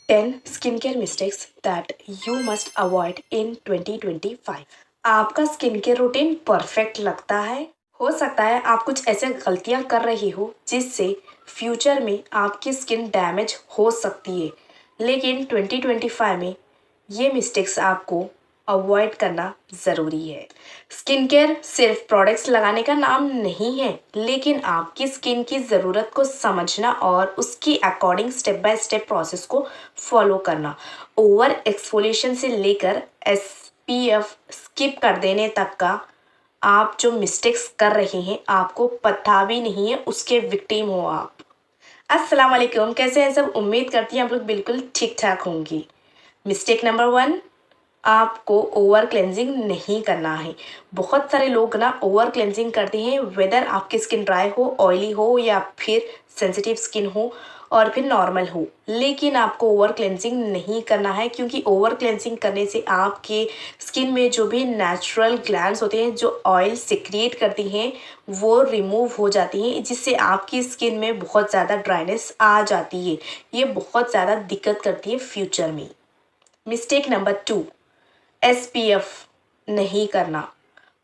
10 skincare mistakes that you must avoid in 2025। आपका skin care routine perfect लगता है? हो सकता है आप कुछ ऐसे गलतियां कर रही हो जिससे फ्यूचर में आपकी स्किन डैमेज हो सकती है, लेकिन 2025 में ये मिस्टेक्स आपको अवॉइड करना ज़रूरी है। स्किन केयर सिर्फ प्रोडक्ट्स लगाने का नाम नहीं है, लेकिन आपकी स्किन की ज़रूरत को समझना और उसकी according step by step process को फॉलो करना। ओवर एक्सफोलिएशन से लेकर एसपीएफ स्किप कर देने तक का आप जो मिस्टेक्स कर रहे हैं आपको पता भी नहीं है, उसके विक्टिम हो आप। अस्सलाम वालेकुम, कैसे हैं सब? उम्मीद करती हैं आप लोग बिल्कुल ठीक ठाक होंगी। मिस्टेक नंबर 1, आपको ओवर क्लेंजिंग नहीं करना है। बहुत सारे लोग ना ओवर क्लेंजिंग करते हैं, वेदर आपकी स्किन ड्राई हो, ऑयली हो या फिर सेंसिटिव स्किन हो और फिर नॉर्मल हो, लेकिन आपको ओवर क्लेंजिंग नहीं करना है, क्योंकि ओवर क्लेंजिंग करने से आपके स्किन में जो भी नेचुरल ग्लैंड्स होते हैं जो ऑयल सिक्रिएट करती हैं वो रिमूव हो जाती हैं, जिससे आपकी स्किन में बहुत ज़्यादा ड्राइनेस आ जाती है। ये बहुत ज़्यादा दिक्कत करती है फ्यूचर में। मिस्टेक नंबर 2, एसपीएफ नहीं करना।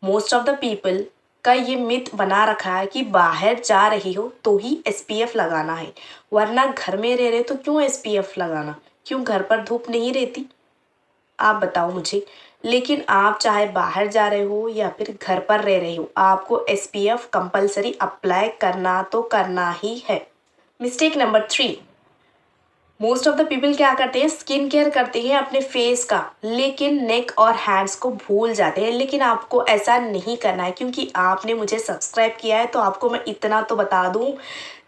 मोस्ट ऑफ द पीपल का ये मिथ बना रखा है कि बाहर जा रही हो तो ही एसपीएफ लगाना है, वरना घर में रह रहे तो क्यों एसपीएफ लगाना? क्यों घर पर धूप नहीं रहती? आप बताओ मुझे। लेकिन आप चाहे बाहर जा रहे हो या फिर घर पर रह रहे हो, आपको एसपीएफ कंपलसरी अप्लाई करना तो करना ही है। Mistake number 3, most of the people क्या करते हैं, स्किन केयर करते हैं अपने फेस का, लेकिन नेक और हैंड्स को भूल जाते हैं। लेकिन आपको ऐसा नहीं करना है, क्योंकि आपने मुझे सब्सक्राइब किया है तो आपको मैं इतना तो बता दूं,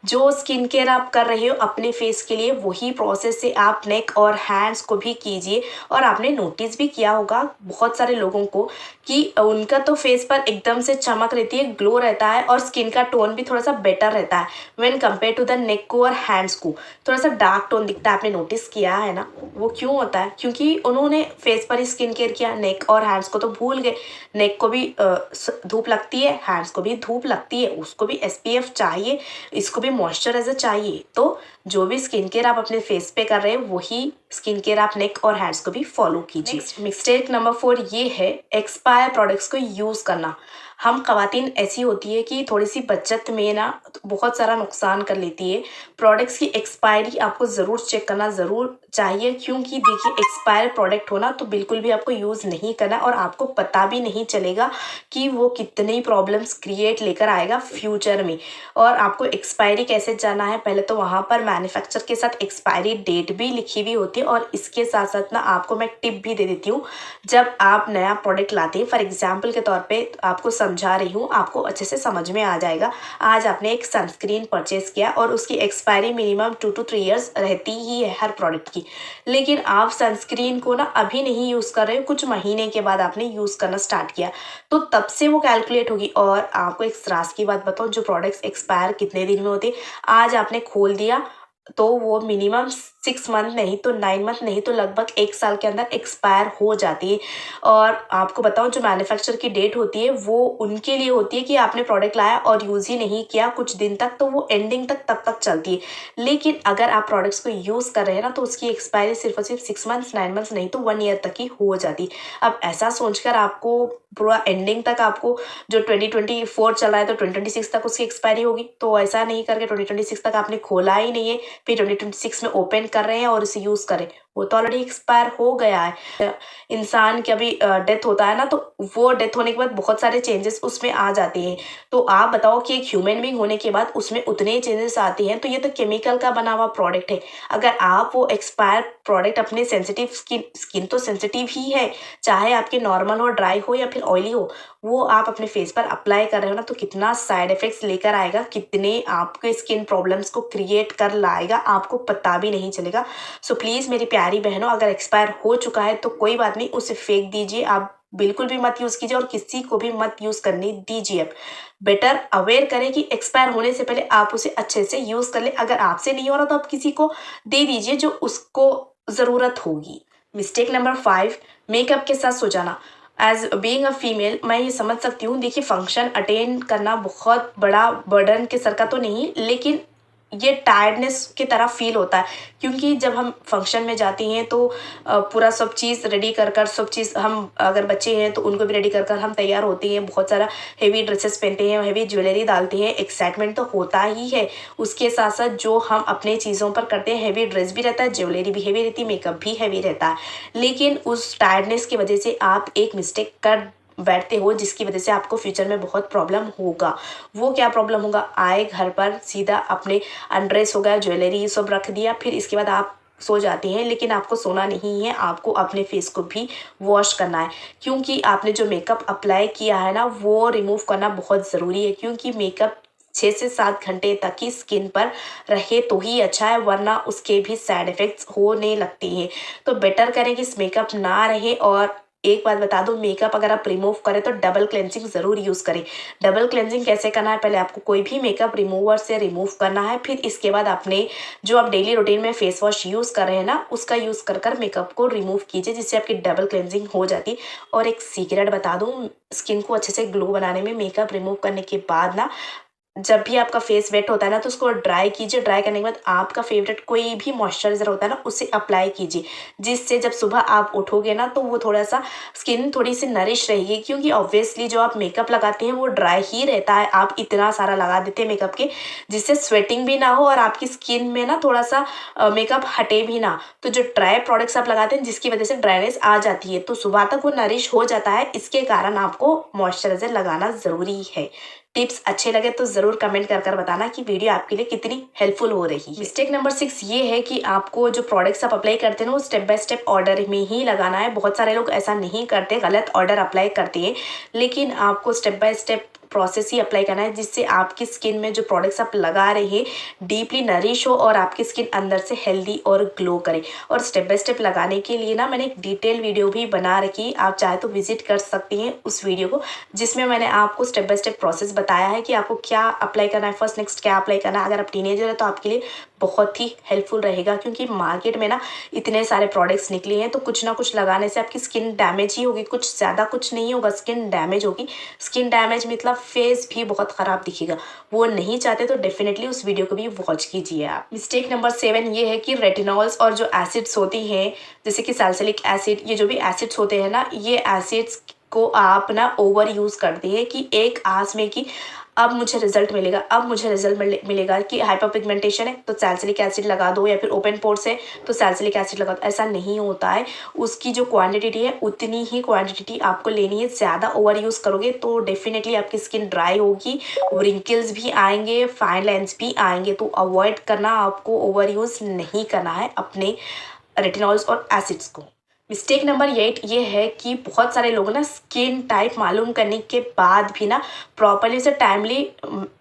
जो स्किन केयर आप कर रहे हो अपने फेस के लिए वही प्रोसेस से आप नेक और हैंड्स को भी कीजिए। और आपने नोटिस भी किया होगा बहुत सारे लोगों को कि उनका तो फेस पर एकदम से चमक रहती है, ग्लो रहता है और स्किन का टोन भी थोड़ा सा बेटर रहता है when compare to the neck को और हैंड्स को। थोड़ा सा डार्क टोन दिखता है, आपने नोटिस किया है ना? वो क्यों होता है? क्योंकि उन्होंने फेस पर ही स्किन केयर किया, नेक और हैंड्स को तो भूल गए। नेक को भी धूप लगती है, हैंड्स को भी धूप लगती है, उसको भी एसपीएफ चाहिए, इसको भी मॉइस्चराइजर चाहिए। तो जो भी स्किन केयर आप अपने फेस पे कर रहे हैं वही स्किन केयर आप नेक और हैंड्स को भी फॉलो कीजिए। मिस्टेक नंबर 4 ये है एक्सपायर प्रोडक्ट्स को यूज करना। हम ख़वातीन ऐसी होती है कि थोड़ी सी बचत में ना बहुत सारा नुकसान कर लेती है। प्रोडक्ट्स की एक्सपायरी आपको ज़रूर चेक करना ज़रूर चाहिए, क्योंकि देखिए एक्सपायर प्रोडक्ट हो ना तो बिल्कुल भी आपको यूज़ नहीं करना और आपको पता भी नहीं चलेगा कि वो कितनी प्रॉब्लम्स क्रिएट लेकर आएगा फ्यूचर में। और आपको एक्सपायरी कैसे जानना है, पहले तो वहाँ पर मैन्युफैक्चर के साथ एक्सपायरी डेट भी लिखी हुई होती है। और इसके साथ साथ ना आपको मैं टिप भी दे देती हूँ, जब आप नया प्रोडक्ट लाते हैं, फॉर एग्जाम्पल के तौर पे आपको समझा रही हूँ, आपको अच्छे से समझ में आ जाएगा। आज आपने एक सनस्क्रीन परचेज किया और उसकी एक्सपायरी मिनिमम 2 to 3 ईयर्स रहती ही है हर प्रोडक्ट की, लेकिन आप सनस्क्रीन को ना अभी नहीं यूज़ कर रहे हो, कुछ महीने के बाद आपने यूज़ करना स्टार्ट किया, तो तब से वो कैलकुलेट होगी। और आपको एक राज की बात बताओ, जो प्रोडक्ट्स एक्सपायर कितने दिन में होते, आज आपने खोल दिया तो वो मिनिमम 6 मंथ नहीं तो 9 मंथ नहीं तो लगभग 1 साल के अंदर एक्सपायर हो जाती है। और आपको बताऊं, जो मैन्युफैक्चर की डेट होती है वो उनके लिए होती है कि आपने प्रोडक्ट लाया और यूज़ ही नहीं किया कुछ दिन तक, तो वो एंडिंग तक तब तक चलती है। लेकिन अगर आप प्रोडक्ट्स को यूज़ कर रहे हैं ना तो उसकी एक्सपायरी सिर्फ और सिर्फ 6 मंथ्स 9 मंथ्स नहीं तो 1 ईयर तक ही हो जाती। अब ऐसा सोचकर आपको पूरा एंडिंग तक, आपको जो 2024 चल रहा है तो 2026 तक उसकी एक्सपायरी होगी, तो ऐसा नहीं करके 2026 तक आपने खोला ही नहीं है, फिर 2026 में ओपन कर रहे हैं और इसे यूज़ करें, वो तो ऑलरेडी एक्सपायर हो गया है। इंसान की अभी डेथ होता है ना, तो वो डेथ होने के बाद बहुत सारे चेंजेस उसमें आ जाते हैं। तो आप बताओ कि एक ह्यूमन बीइंग होने के बाद उसमें उतने चेंजेस आते हैं, तो ये तो केमिकल का बना हुआ प्रोडक्ट है। अगर आप वो एक्सपायर प्रोडक्ट अपने सेंसिटिव स्किन तो सेंसिटिव ही है, चाहे आपके नॉर्मल हो, ड्राई हो या फिर ऑयली हो, वो आप अपने फेस पर अप्लाई कर रहे हो ना, तो कितना साइड इफेक्ट्स लेकर आएगा, कितने आपके स्किन प्रॉब्लम्स को क्रिएट कर लाएगा, आपको पता भी नहीं चलेगा। सो प्लीज़ मेरी प्यारी बहनों, अगर एक्सपायर हो चुका है तो कोई बात नहीं, उसे फेंक दीजिए, आप बिल्कुल भी मत यूज़ कीजिए और किसी को भी मत यूज़ करने दीजिए। अब बेटर अवेयर करें कि एक्सपायर होने से पहले आप उसे अच्छे से यूज़ कर लें। अगर आपसे नहीं हो रहा तो आप किसी को दे दीजिए जो उसको ज़रूरत होगी। मिस्टेक नंबर 5, मेकअप के साथ सो जाना। एज बीइंग अ फीमेल मैं ये समझ सकती हूँ, देखिए फंक्शन अटेंड करना बहुत बड़ा बर्डन के सर का तो नहीं, लेकिन ये टायर्डनेस की तरह फील होता है, क्योंकि जब हम फंक्शन में जाती हैं तो पूरा सब चीज़ रेडी कर कर सब चीज़, हम अगर बच्चे हैं तो उनको भी रेडी कर कर हम तैयार होती हैं, बहुत सारा हेवी ड्रेसेस पहनते हैं, हेवी ज्वेलरी डालते हैं, एक्साइटमेंट तो होता ही है। उसके साथ साथ जो हम अपने चीज़ों पर करते हैं, हेवी ड्रेस भी रहता है, ज्वेलरी भी हेवी रहती है, मेकअप भी हेवी रहता है, लेकिन उस टायर्डनेस की वजह से आप एक मिस्टेक कर बैठते हो, जिसकी वजह से आपको फ्यूचर में बहुत प्रॉब्लम होगा। वो क्या प्रॉब्लम होगा, आए घर पर सीधा अपने अनड्रेस हो गया, ज्वेलरी सब रख दिया, फिर इसके बाद आप सो जाती हैं, लेकिन आपको सोना नहीं है, आपको अपने फेस को भी वॉश करना है, क्योंकि आपने जो मेकअप अप्लाई किया है ना वो रिमूव करना बहुत ज़रूरी है, क्योंकि मेकअप 6 से 7 घंटे तक ही स्किन पर रहे तो ही अच्छा है, वरना उसके भी साइड इफ़ेक्ट्स होने लगती हैं। तो बेटर करें कि इस मेकअप ना रहे। और एक बात बता दूं, मेकअप अगर आप रिमूव करें तो डबल क्लेंजिंग ज़रूर यूज़ करें। डबल क्लेंजिंग कैसे करना है, पहले आपको कोई भी मेकअप रिमूवर से रिमूव करना है, फिर इसके बाद अपने जो आप डेली रूटीन में फेस वॉश यूज़ कर रहे हैं ना उसका यूज़ कर कर मेकअप को रिमूव कीजिए, जिससे आपकी डबल क्लेंजिंग हो जाती है। और एक सीक्रेट बता दूं, स्किन को अच्छे से ग्लो बनाने में मेकअप रिमूव करने के बाद ना, जब भी आपका फेस वेट होता है ना तो उसको ड्राई कीजिए। ड्राई करने के बाद आपका फेवरेट कोई भी मॉइस्चराइजर होता है ना उसे अप्लाई कीजिए, जिससे जब सुबह आप उठोगे ना तो वो थोड़ा सा स्किन थोड़ी सी नरिश रहेगी, क्योंकि ऑब्वियसली जो आप मेकअप लगाते हैं वो ड्राई ही रहता है। आप इतना सारा लगा देते हैं मेकअप के, जिससे स्वेटिंग भी ना हो और आपकी स्किन में ना थोड़ा सा मेकअप हटे भी ना। तो जो ड्राई प्रोडक्ट्स आप लगाते हैं जिसकी वजह से ड्राइनेस आ जाती है, तो सुबह तक वो नरिश हो जाता है, इसके कारण आपको मॉइस्चराइजर लगाना ज़रूरी है। टिप्स अच्छे लगे तो ज़रूर कमेंट कर कर बताना कि वीडियो आपके लिए कितनी हेल्पफुल हो रही है। मिस्टेक नंबर 6 ये है कि आपको जो प्रोडक्ट्स आप अप्लाई करते हैं ना वो स्टेप बाय स्टेप ऑर्डर में ही लगाना है। बहुत सारे लोग ऐसा नहीं करते, गलत ऑर्डर अप्लाई करते हैं, लेकिन आपको step by step process he apply करना है, जिससे आपकी स्किन में जो प्रोडक्ट्स आप लगा रहे हैं डीपली नरिश हो और आपकी स्किन अंदर से हेल्दी और ग्लो करे। और स्टेप बाय स्टेप लगाने के लिए ना मैंने एक डिटेल वीडियो भी बना रखी, आप चाहे तो विजिट कर सकती हैं उस वीडियो को, जिसमें मैंने आपको स्टेप बाय स्टेप प्रोसेस बताया है कि आपको क्या अप्लाई करना है, फर्स्ट नेक्स्ट क्या अप्लाई करना है। अगर आप टीनेजर है तो आपके लिए बहुत ही हेल्पफुल रहेगा, क्योंकि मार्केट में ना इतने सारे प्रोडक्ट्स निकले हैं, तो कुछ ना कुछ लगाने से आपकी स्किन डैमेज ही होगी, कुछ ज़्यादा कुछ नहीं होगा, स्किन डैमेज होगी। स्किन डैमेज मतलब फेस भी बहुत ख़राब दिखेगा, वो नहीं चाहते तो डेफिनेटली उस वीडियो को भी वॉच कीजिए आप। मिस्टेक नंबर 7 ये है कि रेटिनॉल्स और जो एसिड्स होती हैं, जैसे कि सैलिसिलिक एसिड, ये जो भी एसिड्स होते हैं ना, ये एसिड्स को आप ना ओवर यूज़ करते हैं कि एक आस में कि अब मुझे रिजल्ट मिलेगा, अब मुझे रिजल्ट मिलेगा कि हाइपर पिगमेंटेशन है तो सैलिसिलिक एसिड लगा दो, या फिर ओपन पोर्स है तो सैलिसिलिक एसिड लगा दो। ऐसा नहीं होता है, उसकी जो क्वांटिटी है उतनी ही क्वांटिटी आपको लेनी है। ज़्यादा ओवर यूज़ करोगे तो डेफिनेटली आपकी स्किन ड्राई होगी, रिंकल्स भी आएंगे, फाइन लाइन्स भी आएंगे। तो अवॉइड करना, आपको ओवर यूज़ नहीं करना है अपने रेटिनॉल्स और एसिड्स को। मिस्टेक नंबर 8 ये है कि बहुत सारे लोग ना स्किन टाइप मालूम करने के बाद भी ना प्रॉपरली उसे टाइमली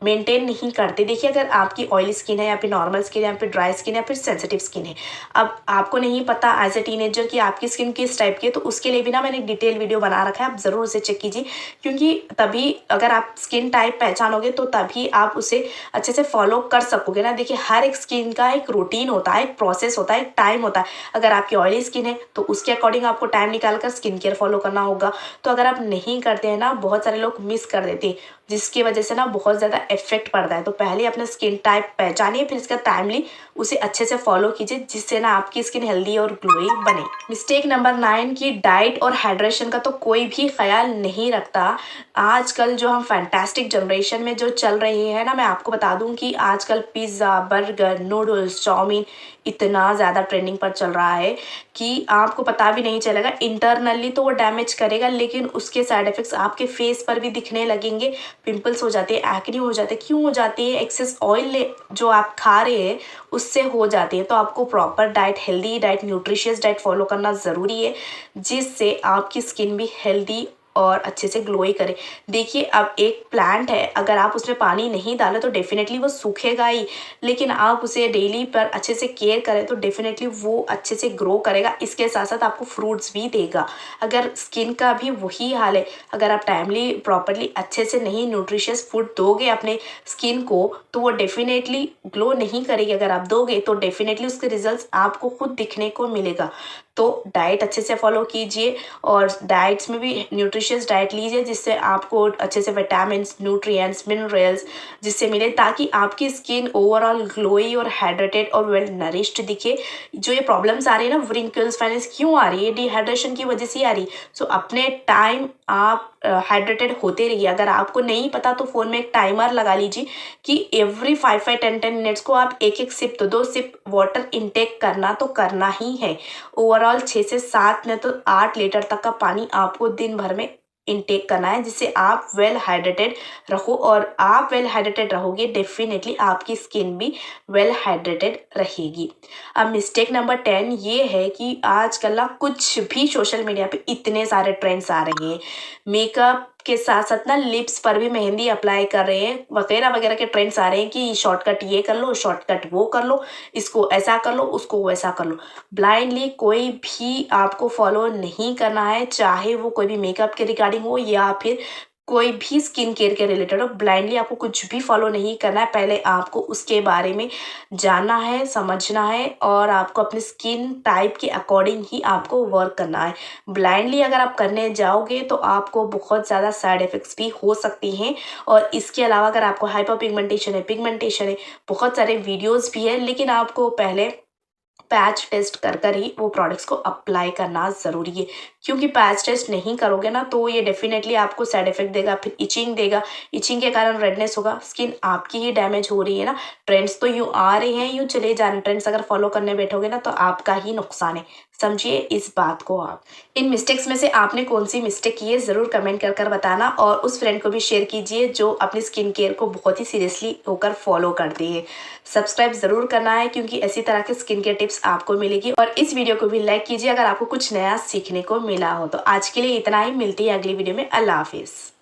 मेंटेन नहीं करते। देखिए, अगर आपकी ऑयली स्किन है या फिर नॉर्मल स्किन है या फिर ड्राई स्किन है या फिर सेंसिटिव स्किन है, अब आपको नहीं पता एज ए टीनेजर कि आपकी स्किन किस टाइप की है, तो उसके लिए भी ना मैंने एक डिटेल वीडियो बना रखा है, आप ज़रूर उसे चेक कीजिए, क्योंकि तभी अगर आप स्किन टाइप पहचानोगे तो तभी आप उसे अच्छे से फॉलो कर सकोगे ना। देखिए, हर एक स्किन का एक रूटीन होता है, एक प्रोसेस होता है, एक टाइम होता है। अगर आपकी ऑयली स्किन है तो उसके अकॉर्डिंग आपको टाइम निकाल कर स्किन केयर फॉलो करना होगा। तो अगर आप नहीं करते हैं ना, बहुत सारे लोग मिस कर देते हैं, जिसकी वजह से ना बहुत ज़्यादा इफेक्ट पड़ता है। तो पहले अपना स्किन टाइप पहचानिए, फिर इसका टाइमली उसे अच्छे से फॉलो कीजिए, जिससे ना आपकी स्किन हेल्दी और ग्लोइंग बने। मिस्टेक नंबर 9 की डाइट और हाइड्रेशन का तो कोई भी ख्याल नहीं रखता। आजकल जो हम फैंटास्टिक जनरेशन में जो चल रही है ना, मैं आपको बता दूं कि आजकल पिज़्ज़ा, बर्गर, नूडल्स, चाउमीन इतना ज़्यादा ट्रेंडिंग पर चल रहा है कि आपको पता भी नहीं चलेगा। इंटरनली तो वो डैमेज करेगा, लेकिन उसके साइड इफ़ेक्ट्स आपके फेस पर भी दिखने लगेंगे। पिंपल्स हो जाते हैं, एक्ने हो जाते हैं। क्यों हो जाती है? एक्सेस ऑयल जो आप खा रहे हैं उससे हो जाती है। तो आपको proper diet, healthy diet, nutritious diet follow करना ज़रूरी है, जिससे आपकी स्किन भी हेल्दी और अच्छे से ग्लोई करे। देखिए, अब एक प्लांट है, अगर आप उसमें पानी नहीं डालें तो डेफिनेटली वो सूखेगा ही, लेकिन आप उसे डेली पर अच्छे से केयर करें तो डेफिनेटली वो अच्छे से ग्रो करेगा। इसके साथ साथ आपको फ्रूट्स भी देगा। अगर स्किन का भी वही हाल है, अगर आप टाइमली प्रॉपरली अच्छे से नहीं न्यूट्रिशियस फूड दोगे अपने स्किन को तो वो डेफिनेटली ग्लो नहीं करेगी। अगर आप दोगे तो डेफिनेटली उसके रिजल्ट्स आपको खुद दिखने को मिलेगा। तो डाइट अच्छे से फॉलो कीजिए और डाइट्स में भी न्यूट्रिशियस डाइट लीजिए जिससे आपको अच्छे से विटामिन, न्यूट्रिएंट्स, मिनरल्स जिससे मिले, ताकि आपकी स्किन ओवरऑल ग्लोई और हाइड्रेटेड और वेल नरिश्ड दिखे। जो ये प्रॉब्लम्स आ रही है ना, व्रिंकल्स, फाइनेंस, क्यों आ रही है? डिहाइड्रेशन की वजह से ही आ रही। सो अपने टाइम आप हाइड्रेटेड होते रहिए। अगर आपको नहीं पता तो फ़ोन में एक टाइमर लगा लीजिए कि एवरी 5-10 मिनट्स को आप एक सिप तो 2 सिप वाटर इनटेक करना तो करना ही है। ओवरऑल 6 से 7 नहीं तो 8 लीटर तक का पानी आपको दिन भर में इनटेक करना है, जिससे आप वेल हाइड्रेटेड रहो। और आप वेल हाइड्रेटेड रहोगे, डेफिनेटली आपकी स्किन भी वेल हाइड्रेटेड रहेगी। अब मिस्टेक नंबर 10 ये है कि आजकल ना कुछ भी सोशल मीडिया पे इतने सारे ट्रेंड्स आ रहे हैं, मेकअप के साथ साथ ना लिप्स पर भी मेहंदी अप्लाई कर रहे हैं, वगैरह वगैरह के ट्रेंड्स आ रहे हैं कि शॉर्टकट ये कर लो, शॉर्टकट वो कर लो, इसको ऐसा कर लो, उसको वैसा कर लो। ब्लाइंडली कोई भी आपको फॉलो नहीं करना है, चाहे वो कोई भी मेकअप के रिगार्डिंग हो या फिर कोई भी स्किन केयर के रिलेटेड हो। ब्लाइंडली आपको कुछ भी फॉलो नहीं करना है, पहले आपको उसके बारे में जानना है, समझना है और आपको अपनी स्किन टाइप के अकॉर्डिंग ही आपको वर्क करना है। ब्लाइंडली अगर आप करने जाओगे तो आपको बहुत ज़्यादा साइड इफ़ेक्ट्स भी हो सकती हैं। और इसके अलावा अगर आपको हाइपर पिगमेंटेशन है, बहुत सारे वीडियोज़ भी है, लेकिन आपको पहले पैच टेस्ट कर ही वो प्रोडक्ट्स को अप्लाई करना ज़रूरी है। क्योंकि पैच टेस्ट नहीं करोगे ना तो ये डेफिनेटली आपको साइड इफेक्ट देगा, फिर इचिंग देगा, इचिंग के कारण रेडनेस होगा, स्किन आपकी ही डैमेज हो रही है ना। ट्रेंड्स तो यूँ आ रहे हैं, यूँ चले जा रहे हैं, ट्रेंड्स अगर फॉलो करने बैठोगे ना तो आपका ही नुकसान है, समझिए इस बात को आप। इन मिस्टेक्स में से आपने कौन सी मिस्टेक की है ज़रूर कमेंट कर बताना और उस फ्रेंड को भी शेयर कीजिए जो अपनी स्किन केयर को बहुत ही सीरियसली होकर फॉलो करती है। सब्सक्राइब ज़रूर करना है क्योंकि इसी तरह के स्किन केयर टिप्स आपको मिलेगी। और इस वीडियो को भी लाइक कीजिए अगर आपको कुछ नया सीखने को मिला हो। तो आज के लिए इतना ही, मिलती है अगली वीडियो में। अल्लाह हाफिज़।